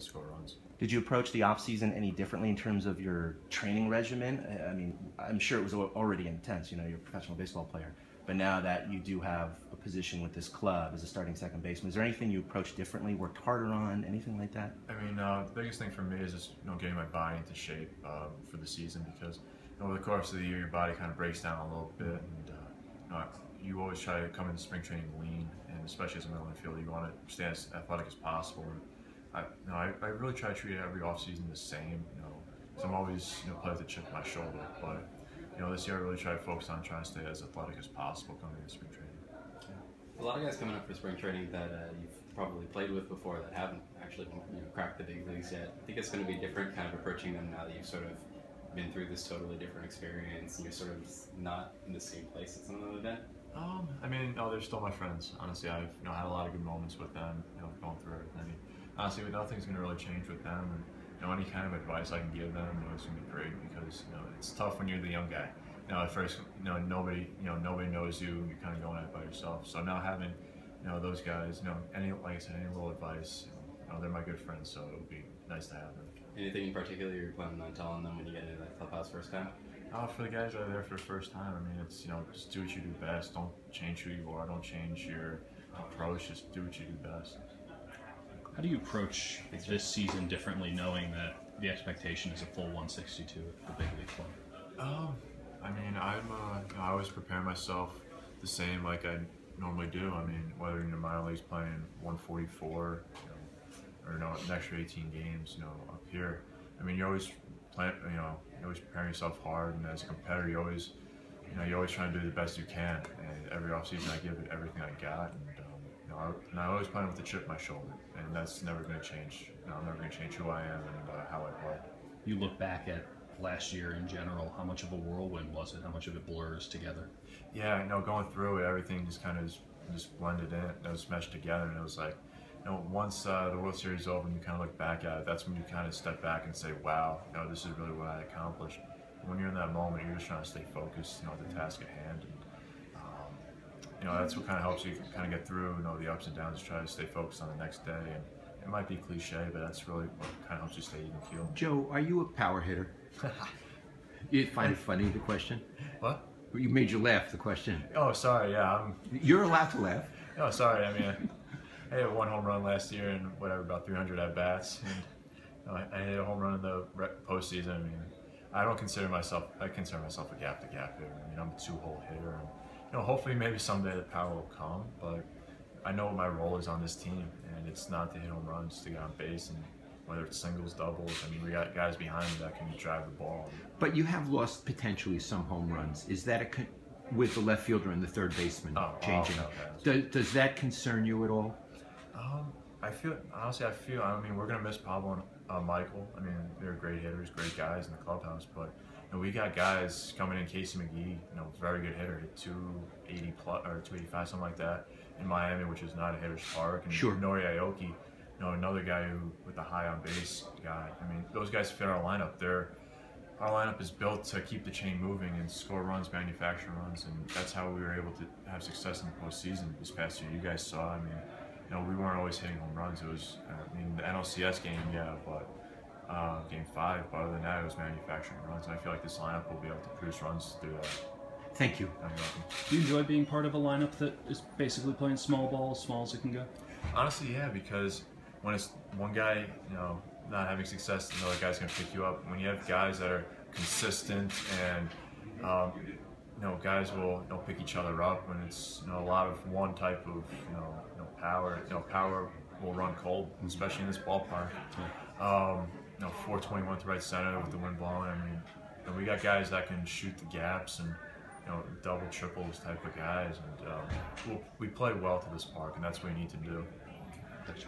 to score runs. Did you approach the off season any differently in terms of your training regimen? I mean, I'm sure it was already intense. You know, you're a professional baseball player, but now that you do have a position with this club as a starting second baseman, is there anything you approached differently, worked harder on, anything like that? I mean, the biggest thing for me is just getting my body into shape for the season, because over the course of the year, your body kind of breaks down a little bit, and you always try to come into spring training lean, and especially as a middle infielder, you want to stay as athletic as possible. I really try to treat every offseason the same, because I'm always play with a chip on my shoulder. But this year I really try to focus on trying to stay as athletic as possible coming into spring training. A lot of guys coming up for spring training that you've probably played with before that haven't actually cracked the big leagues yet. I think it's going to be different, kind of approaching them now that you've sort of been through this totally different experience and you're sort of not in the same place that some of them have been. I mean, they're still my friends. Honestly, I've had a lot of good moments with them. Going through everything. Honestly, nothing's going to really change with them. And any kind of advice I can give them, it's going to be great, because it's tough when you're the young guy. At first, nobody knows you. You're kind of going at it by yourself. So now having, those guys, like I said, any little advice, they're my good friends. So it would be nice to have them. Anything in particular you're planning on telling them when you get into that clubhouse first time? For the guys that are there for the first time, I mean, it's just do what you do best. Don't change who you are. Don't change your approach. Just do what you do best. How do you approach this season differently, knowing that the expectation is a full 162 at the big league club? I mean, I always prepare myself the same like I normally do. I mean, whether in the minor leagues playing 144, or an extra 18 games, up here. I mean, you're always you're always preparing yourself hard, and as a competitor, you're always trying to do the best you can. And every offseason, I give it everything I got, and I always play with the chip on my shoulder, and that's never going to change. I'm never going to change who I am and how I play. You look back at last year in general, how much of a whirlwind was it? How much of it blurs together? Yeah, going through it, everything just kind of just blended in. It was meshed together, and it was like, once the World Series is over and you kind of look back at it, that's when you kind of step back and say, wow, this is really what I accomplished. When you're in that moment, you're just trying to stay focused, the task at hand. And, that's what kind of helps you kind of get through, the ups and downs, try to stay focused on the next day. And it might be cliche, but that's really what kind of helps you stay even keel. Joe, are you a power hitter? You find it funny, the question? What? You made you laugh, the question. Oh, sorry, yeah. You're allowed to laugh. Oh, sorry, I mean, I hit 1 home run last year and about 300 at-bats. And I hit a home run in the postseason. I mean, I consider myself a gap-to-gap hitter. I mean, I'm a 2-hole hitter. And, hopefully maybe someday the power will come, but I know what my role is on this team, and it's not to hit home runs, to get on base, and whether it's singles, doubles. I mean, we got guys behind me that can drive the ball. But you have lost potentially some home runs. Is that with the left fielder and the third baseman changing? Does that concern you at all? Honestly, I mean, we're going to miss Pablo and Michael. I mean, they're great hitters, great guys in the clubhouse, but we got guys coming in. Casey McGee, very good hitter, hit 280 plus or 285, something like that, in Miami, which is not a hitter's park. And sure. Nori Aoki, another guy with the high on base guy. I mean, those guys fit our lineup. Our lineup is built to keep the chain moving and score runs, manufacture runs, and that's how we were able to have success in the postseason this past year. You guys saw. I mean, we weren't always hitting home runs. It was, the NLCS game, yeah, but Game 5. But other than that, it was manufacturing runs. And I feel like this lineup will be able to produce runs through that. Thank you. Do you enjoy being part of a lineup that is basically playing small ball, as small as it can go? Honestly, yeah, because when it's one guy, not having success, another guy's going to pick you up. When you have guys that are consistent and guys will pick each other up. When it's a lot of one type of power, power will run cold, especially in this ballpark. 421 to right center with the wind blowing. I mean, we got guys that can shoot the gaps and double, triples type of guys, and we play well to this park, and that's what we need to do. Gotcha.